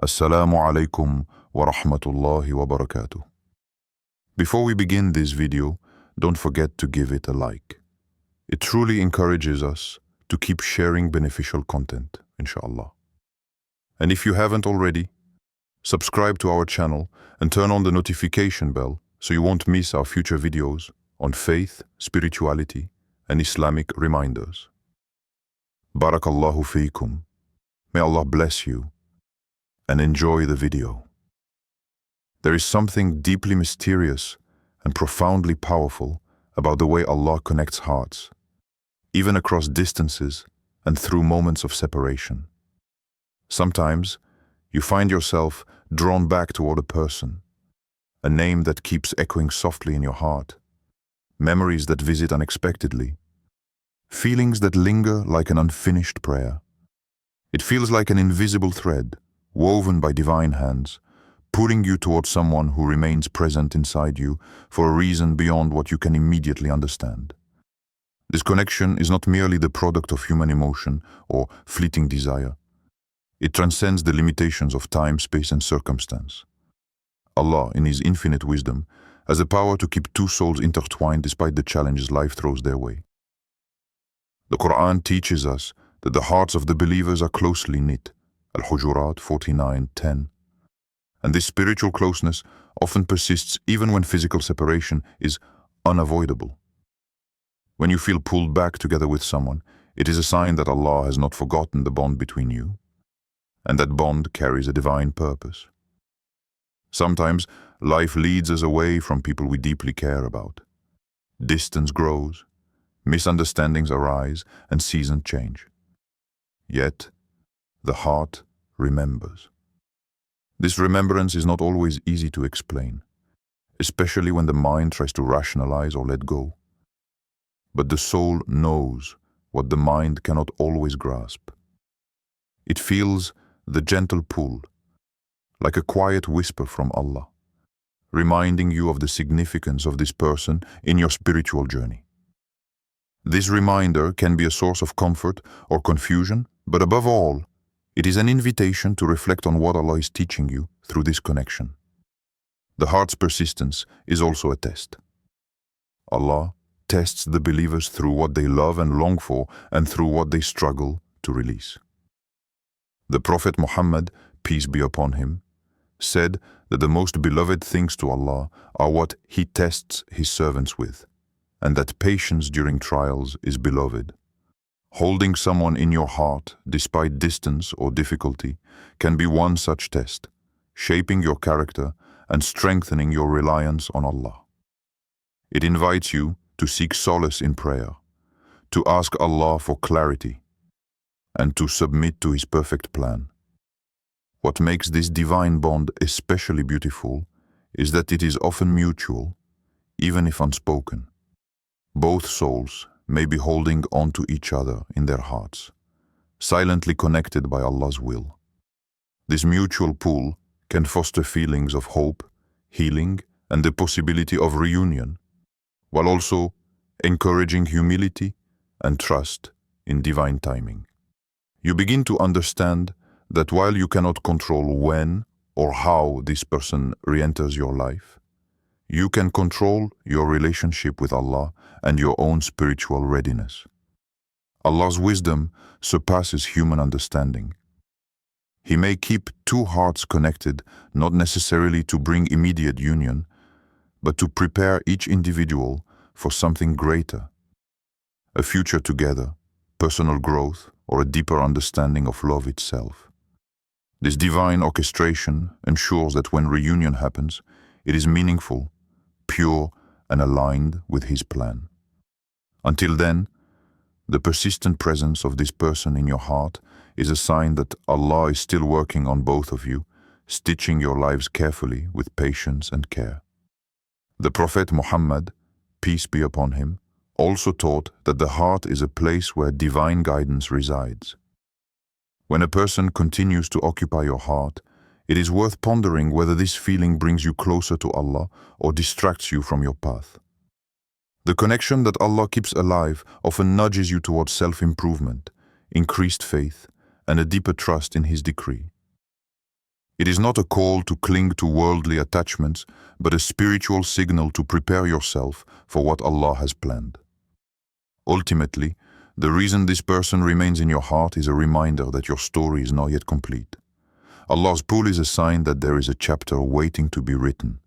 Assalamu alaikum wa rahmatullahi wa barakatuh. Before we begin this video, don't forget to give it a like. It truly encourages us to keep sharing beneficial content, inshallah. And if you haven't already, subscribe to our channel and turn on the notification bell so you won't miss our future videos on faith, spirituality, and Islamic reminders. Barakallahu feekum. May Allah bless you and enjoy the video. There is something deeply mysterious and profoundly powerful about the way Allah connects hearts, even across distances and through moments of separation. Sometimes you find yourself drawn back toward a person, a name that keeps echoing softly in your heart, memories that visit unexpectedly, feelings that linger like an unfinished prayer. It feels like an invisible thread, woven by divine hands, pulling you towards someone who remains present inside you for a reason beyond what you can immediately understand. This connection is not merely the product of human emotion or fleeting desire. It transcends the limitations of time, space, and circumstance. Allah, in His infinite wisdom, has the power to keep two souls intertwined despite the challenges life throws their way. The Quran teaches us that the hearts of the believers are closely knit, Al-Hujurat 49:10. And this spiritual closeness often persists even when physical separation is unavoidable. When you feel pulled back together with someone, it is a sign that Allah has not forgotten the bond between you, and that bond carries a divine purpose. Sometimes life leads us away from people we deeply care about. Distance grows, misunderstandings arise, and seasons change. Yet, the heart remembers. This remembrance is not always easy to explain, especially when the mind tries to rationalize or let go. But the soul knows what the mind cannot always grasp. It feels the gentle pull, like a quiet whisper from Allah, reminding you of the significance of this person in your spiritual journey. This reminder can be a source of comfort or confusion, but above all, it is an invitation to reflect on what Allah is teaching you through this connection. The heart's persistence is also a test. Allah tests the believers through what they love and long for and through what they struggle to release. The Prophet Muhammad, peace be upon him, said that the most beloved things to Allah are what He tests His servants with, and that patience during trials is beloved. Holding someone in your heart, despite distance or difficulty, can be one such test, shaping your character and strengthening your reliance on Allah. It invites you to seek solace in prayer, to ask Allah for clarity, and to submit to His perfect plan. What makes this divine bond especially beautiful is that it is often mutual, even if unspoken. Both souls may be holding on to each other in their hearts, silently connected by Allah's will. This mutual pull can foster feelings of hope, healing, and the possibility of reunion, while also encouraging humility and trust in divine timing. You begin to understand that while you cannot control when or how this person re-enters your life, you can control your relationship with Allah and your own spiritual readiness. Allah's wisdom surpasses human understanding. He may keep two hearts connected, not necessarily to bring immediate union, but to prepare each individual for something greater, a future together, personal growth, or a deeper understanding of love itself. This divine orchestration ensures that when reunion happens, it is meaningful, pure, and aligned with His plan. Until then, the persistent presence of this person in your heart is a sign that Allah is still working on both of you, stitching your lives carefully with patience and care. The Prophet Muhammad, peace be upon him, also taught that the heart is a place where divine guidance resides. When a person continues to occupy your heart, it is worth pondering whether this feeling brings you closer to Allah or distracts you from your path. The connection that Allah keeps alive often nudges you towards self-improvement, increased faith, and a deeper trust in His decree. It is not a call to cling to worldly attachments, but a spiritual signal to prepare yourself for what Allah has planned. Ultimately, the reason this person remains in your heart is a reminder that your story is not yet complete. Allah's pull is a sign that there is a chapter waiting to be written,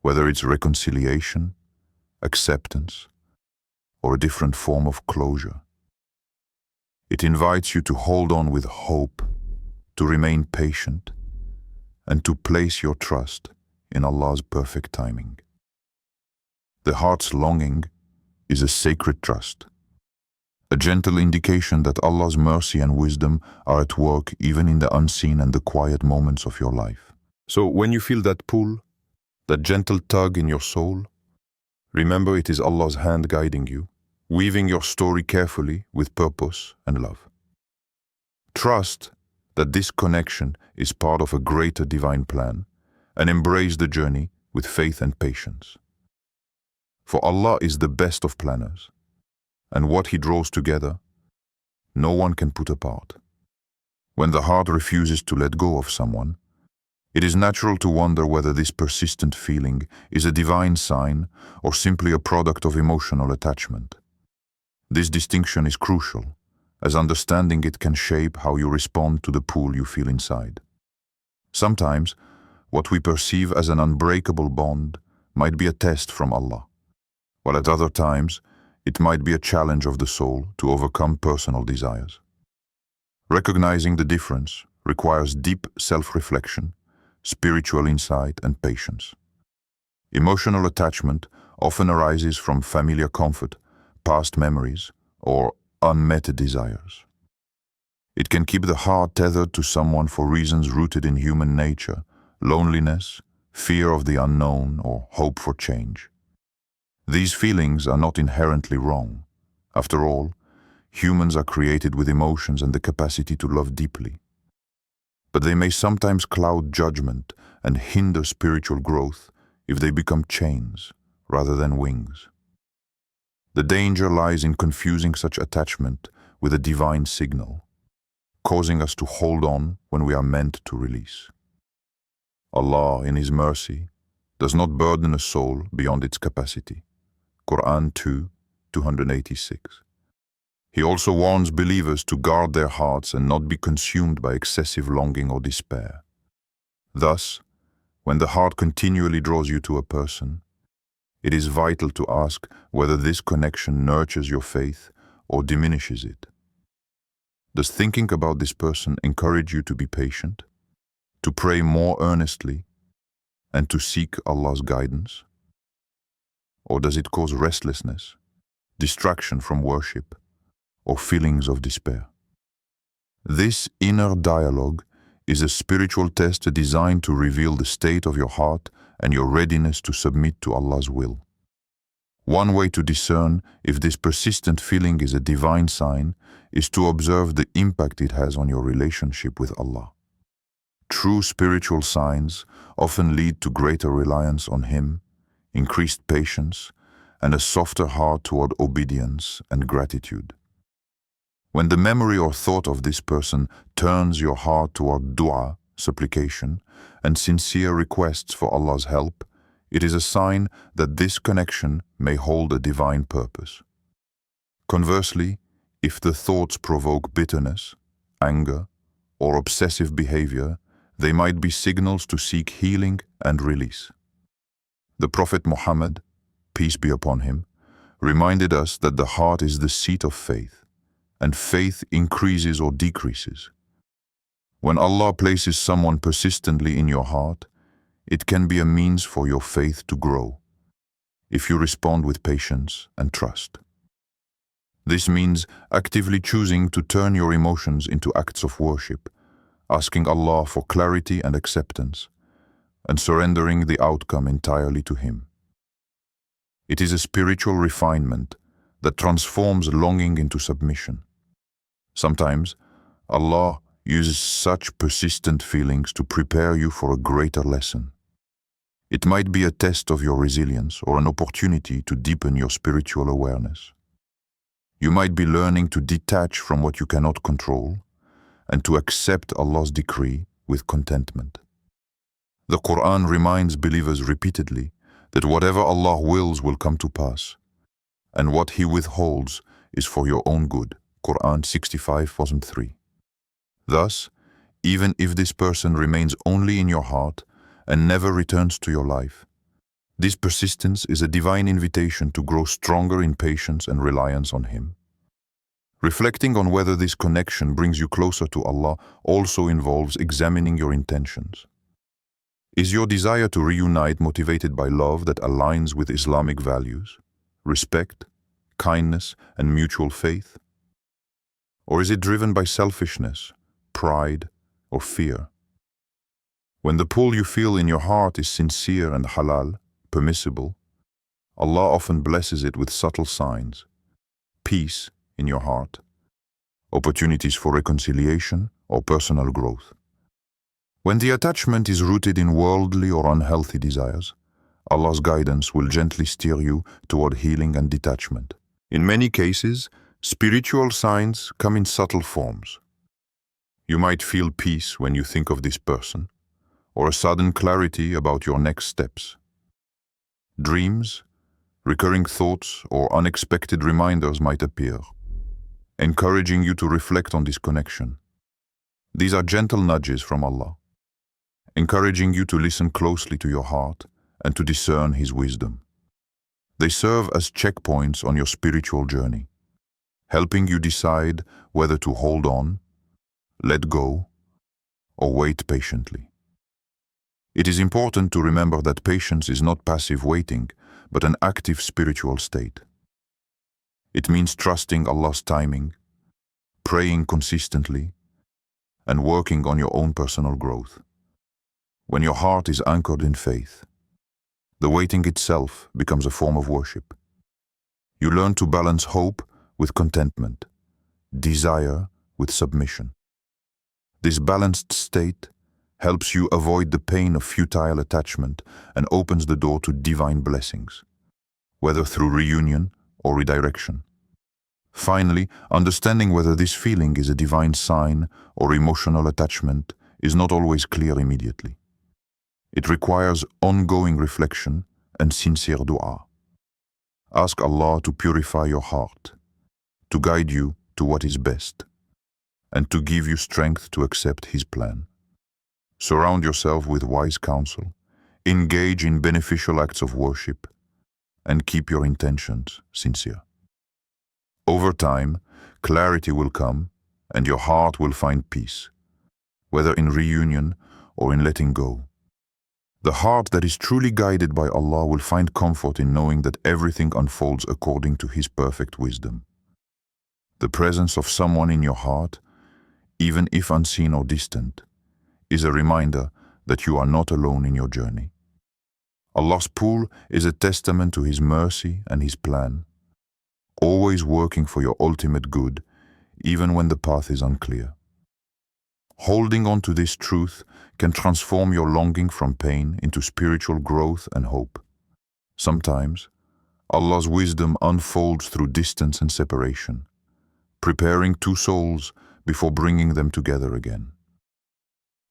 whether it's reconciliation, acceptance, or a different form of closure. It invites you to hold on with hope, to remain patient, and to place your trust in Allah's perfect timing. The heart's longing is a sacred trust, a gentle indication that Allah's mercy and wisdom are at work even in the unseen and the quiet moments of your life. So when you feel that pull, that gentle tug in your soul, remember it is Allah's hand guiding you, weaving your story carefully with purpose and love. Trust that this connection is part of a greater divine plan, and embrace the journey with faith and patience. For Allah is the best of planners, and what He draws together, no one can put apart. When the heart refuses to let go of someone, it is natural to wonder whether this persistent feeling is a divine sign or simply a product of emotional attachment. This distinction is crucial, as understanding it can shape how you respond to the pull you feel inside. Sometimes, what we perceive as an unbreakable bond might be a test from Allah, while at other times, it might be a challenge of the soul to overcome personal desires. Recognizing the difference requires deep self-reflection, spiritual insight, and patience. Emotional attachment often arises from familiar comfort, past memories, or unmet desires. It can keep the heart tethered to someone for reasons rooted in human nature, loneliness, fear of the unknown, or hope for change. These feelings are not inherently wrong. After all, humans are created with emotions and the capacity to love deeply. But they may sometimes cloud judgment and hinder spiritual growth if they become chains rather than wings. The danger lies in confusing such attachment with a divine signal, causing us to hold on when we are meant to release. Allah, in His mercy, does not burden a soul beyond its capacity. Quran 2:286. He also warns believers to guard their hearts and not be consumed by excessive longing or despair. Thus, when the heart continually draws you to a person, it is vital to ask whether this connection nurtures your faith or diminishes it. Does thinking about this person encourage you to be patient, to pray more earnestly, and to seek Allah's guidance? Or does it cause restlessness, distraction from worship, or feelings of despair? This inner dialogue is a spiritual test designed to reveal the state of your heart and your readiness to submit to Allah's will. One way to discern if this persistent feeling is a divine sign is to observe the impact it has on your relationship with Allah. True spiritual signs often lead to greater reliance on Him, increased patience, and a softer heart toward obedience and gratitude. When the memory or thought of this person turns your heart toward dua, supplication, and sincere requests for Allah's help, it is a sign that this connection may hold a divine purpose. Conversely, if the thoughts provoke bitterness, anger, or obsessive behavior, they might be signals to seek healing and release. The Prophet Muhammad, peace be upon him, reminded us that the heart is the seat of faith, and faith increases or decreases. When Allah places someone persistently in your heart, it can be a means for your faith to grow, if you respond with patience and trust. This means actively choosing to turn your emotions into acts of worship, asking Allah for clarity and acceptance, and surrendering the outcome entirely to Him. It is a spiritual refinement that transforms longing into submission. Sometimes, Allah uses such persistent feelings to prepare you for a greater lesson. It might be a test of your resilience or an opportunity to deepen your spiritual awareness. You might be learning to detach from what you cannot control and to accept Allah's decree with contentment. The Quran reminds believers repeatedly that whatever Allah wills will come to pass, and what He withholds is for your own good. Quran 65:3. Thus, even if this person remains only in your heart and never returns to your life, this persistence is a divine invitation to grow stronger in patience and reliance on Him. Reflecting on whether this connection brings you closer to Allah also involves examining your intentions. Is your desire to reunite motivated by love that aligns with Islamic values, respect, kindness, and mutual faith? Or is it driven by selfishness, pride, or fear? When the pull you feel in your heart is sincere and halal, permissible, Allah often blesses it with subtle signs: peace in your heart, opportunities for reconciliation or personal growth. When the attachment is rooted in worldly or unhealthy desires, Allah's guidance will gently steer you toward healing and detachment. In many cases, spiritual signs come in subtle forms. You might feel peace when you think of this person, or a sudden clarity about your next steps. Dreams, recurring thoughts, or unexpected reminders might appear, encouraging you to reflect on this connection. These are gentle nudges from Allah, encouraging you to listen closely to your heart and to discern His wisdom. They serve as checkpoints on your spiritual journey, helping you decide whether to hold on, let go, or wait patiently. It is important to remember that patience is not passive waiting, but an active spiritual state. It means trusting Allah's timing, praying consistently, and working on your own personal growth. When your heart is anchored in faith, the waiting itself becomes a form of worship. You learn to balance hope with contentment, desire with submission. This balanced state helps you avoid the pain of futile attachment and opens the door to divine blessings, whether through reunion or redirection. Finally, understanding whether this feeling is a divine sign or emotional attachment is not always clear immediately. It requires ongoing reflection and sincere dua. Ask Allah to purify your heart, to guide you to what is best, and to give you strength to accept His plan. Surround yourself with wise counsel, engage in beneficial acts of worship, and keep your intentions sincere. Over time, clarity will come and your heart will find peace, whether in reunion or in letting go. The heart that is truly guided by Allah will find comfort in knowing that everything unfolds according to His perfect wisdom. The presence of someone in your heart, even if unseen or distant, is a reminder that you are not alone in your journey. Allah's pull is a testament to His mercy and His plan, always working for your ultimate good, even when the path is unclear. Holding on to this truth can transform your longing from pain into spiritual growth and hope. Sometimes, Allah's wisdom unfolds through distance and separation, preparing two souls before bringing them together again.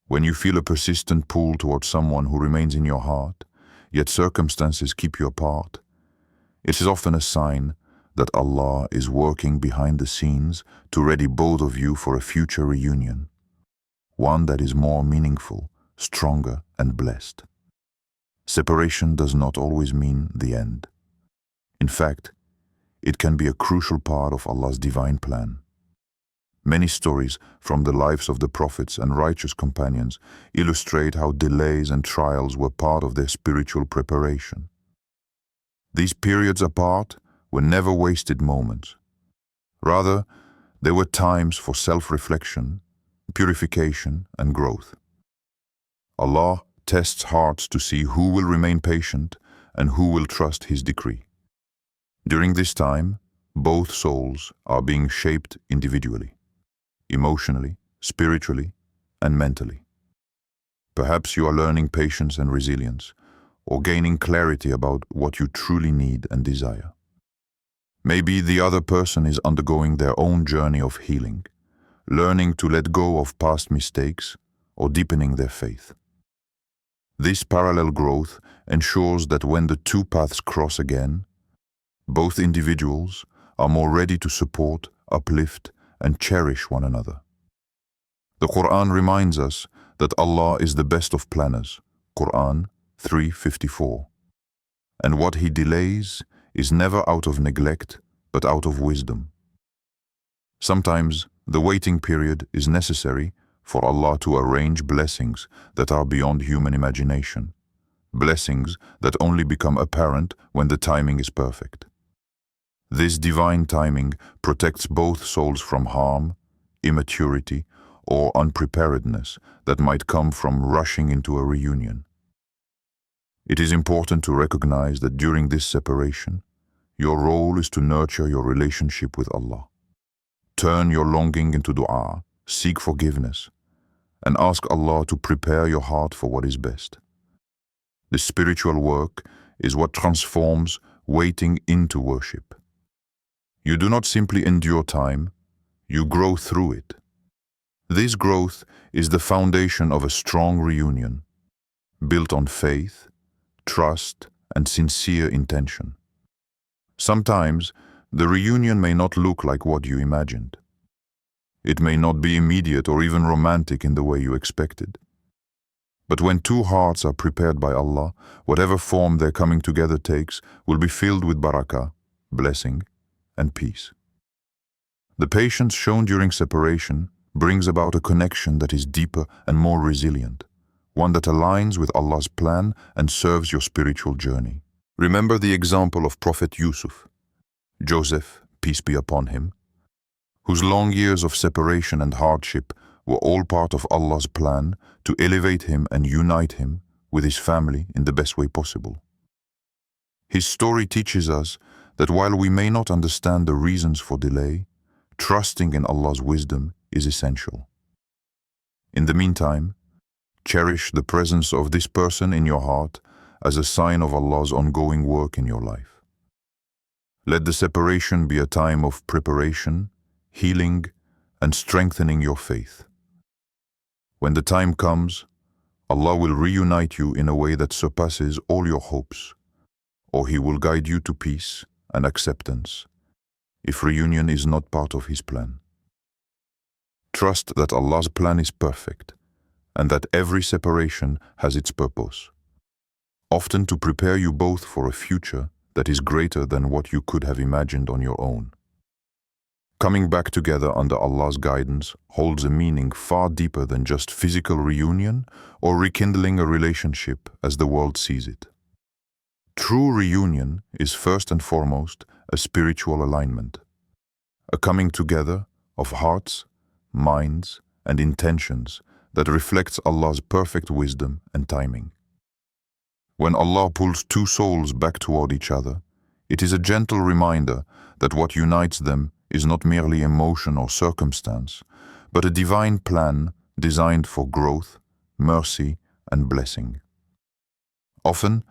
When you feel a persistent pull towards someone who remains in your heart, yet circumstances keep you apart, it is often a sign that Allah is working behind the scenes to ready both of you for a future reunion, one that is more meaningful, stronger, and blessed. Separation does not always mean the end. In fact, it can be a crucial part of Allah's divine plan. Many stories from the lives of the prophets and righteous companions illustrate how delays and trials were part of their spiritual preparation. These periods apart were never wasted moments. Rather, they were times for self-reflection, purification, and growth. Allah tests hearts to see who will remain patient and who will trust His decree. During this time, both souls are being shaped individually, emotionally, spiritually, and mentally. Perhaps you are learning patience and resilience, or gaining clarity about what you truly need and desire. Maybe the other person is undergoing their own journey of healing, learning to let go of past mistakes or deepening their faith. This parallel growth ensures that when the two paths cross again, both individuals are more ready to support, uplift, and cherish one another. The Quran reminds us that Allah is the best of planners, Quran 3:54. And what He delays is never out of neglect, but out of wisdom. Sometimes the waiting period is necessary for Allah to arrange blessings that are beyond human imagination, blessings that only become apparent when the timing is perfect. This divine timing protects both souls from harm, immaturity, or unpreparedness that might come from rushing into a reunion. It is important to recognize that during this separation, your role is to nurture your relationship with Allah. Turn your longing into dua, seek forgiveness, and ask Allah to prepare your heart for what is best. This spiritual work is what transforms waiting into worship. You do not simply endure time, you grow through it. This growth is the foundation of a strong reunion, built on faith, trust, and sincere intention. Sometimes, the reunion may not look like what you imagined. It may not be immediate or even romantic in the way you expected. But when two hearts are prepared by Allah, whatever form their coming together takes will be filled with barakah, blessing, and peace. The patience shown during separation brings about a connection that is deeper and more resilient, one that aligns with Allah's plan and serves your spiritual journey. Remember the example of Prophet Yusuf, Joseph, peace be upon him, whose long years of separation and hardship were all part of Allah's plan to elevate him and unite him with his family in the best way possible. His story teaches us that while we may not understand the reasons for delay, trusting in Allah's wisdom is essential. In the meantime, cherish the presence of this person in your heart as a sign of Allah's ongoing work in your life. Let the separation be a time of preparation, healing, and strengthening your faith. When the time comes, Allah will reunite you in a way that surpasses all your hopes, or He will guide you to peace and acceptance if reunion is not part of His plan. Trust that Allah's plan is perfect and that every separation has its purpose, often to prepare you both for a future that is greater than what you could have imagined on your own. Coming back together under Allah's guidance holds a meaning far deeper than just physical reunion or rekindling a relationship as the world sees it. True reunion is first and foremost a spiritual alignment, a coming together of hearts, minds, and intentions that reflects Allah's perfect wisdom and timing. When Allah pulls two souls back toward each other, it is a gentle reminder that what unites them is not merely emotion or circumstance, but a divine plan designed for growth, mercy, and blessing. Often,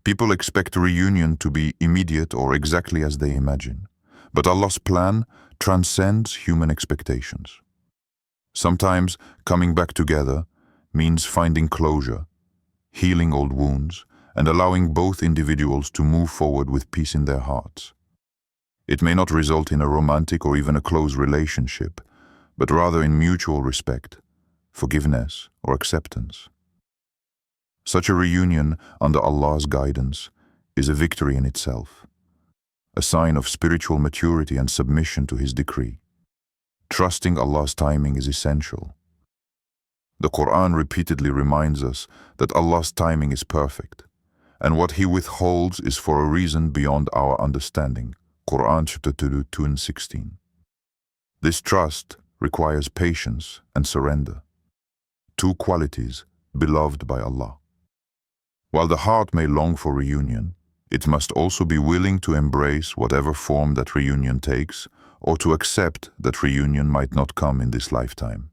people expect reunion to be immediate or exactly as they imagine, but Allah's plan transcends human expectations. Sometimes coming back together means finding closure, healing old wounds, and allowing both individuals to move forward with peace in their hearts. It may not result in a romantic or even a close relationship, but rather in mutual respect, forgiveness, or acceptance. Such a reunion under Allah's guidance is a victory in itself, a sign of spiritual maturity and submission to His decree. Trusting Allah's timing is essential. The Quran repeatedly reminds us that Allah's timing is perfect, and what He withholds is for a reason beyond our understanding. Quran chapter 2:16. This trust requires patience and surrender, two qualities beloved by Allah. While the heart may long for reunion, it must also be willing to embrace whatever form that reunion takes, or to accept that reunion might not come in this lifetime.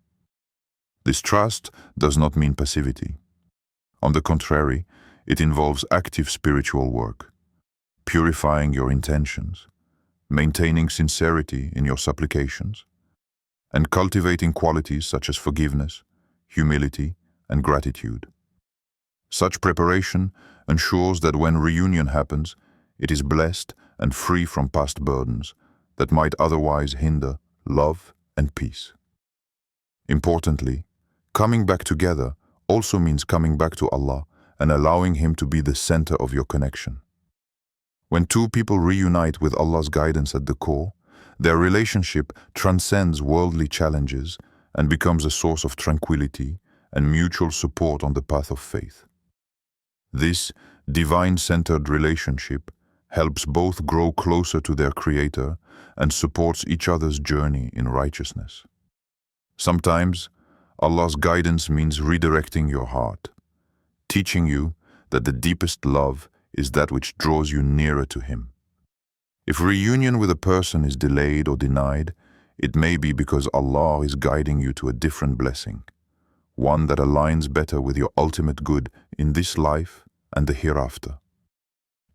This trust does not mean passivity. On the contrary, it involves active spiritual work, purifying your intentions, maintaining sincerity in your supplications, and cultivating qualities such as forgiveness, humility, and gratitude. Such preparation ensures that when reunion happens, it is blessed and free from past burdens that might otherwise hinder love and peace. Importantly, coming back together also means coming back to Allah and allowing Him to be the center of your connection. When two people reunite with Allah's guidance at the core, their relationship transcends worldly challenges and becomes a source of tranquility and mutual support on the path of faith. This divine-centered relationship helps both grow closer to their Creator and supports each other's journey in righteousness. Sometimes, Allah's guidance means redirecting your heart, teaching you that the deepest love is that which draws you nearer to Him. If reunion with a person is delayed or denied, it may be because Allah is guiding you to a different blessing, one that aligns better with your ultimate good in this life and the hereafter.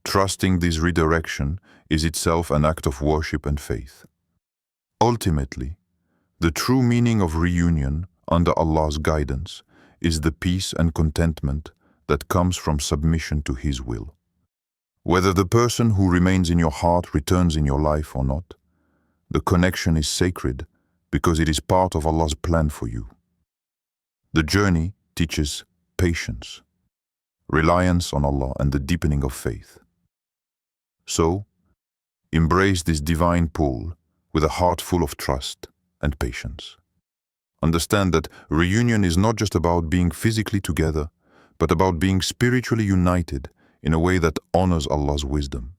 Trusting this redirection is itself an act of worship and faith. Ultimately, the true meaning of reunion under Allah's guidance is the peace and contentment that comes from submission to His will. Whether the person who remains in your heart returns in your life or not, the connection is sacred because it is part of Allah's plan for you. The journey teaches patience, reliance on Allah, and the deepening of faith. So, embrace this divine pull with a heart full of trust and patience. Understand that reunion is not just about being physically together, but about being spiritually united in a way that honors Allah's wisdom.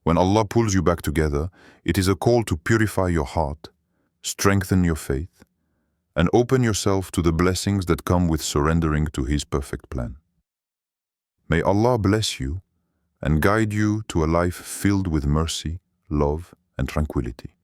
When Allah pulls you back together, it is a call to purify your heart, strengthen your faith, and open yourself to the blessings that come with surrendering to His perfect plan. May Allah bless you and guide you to a life filled with mercy, love, and tranquility.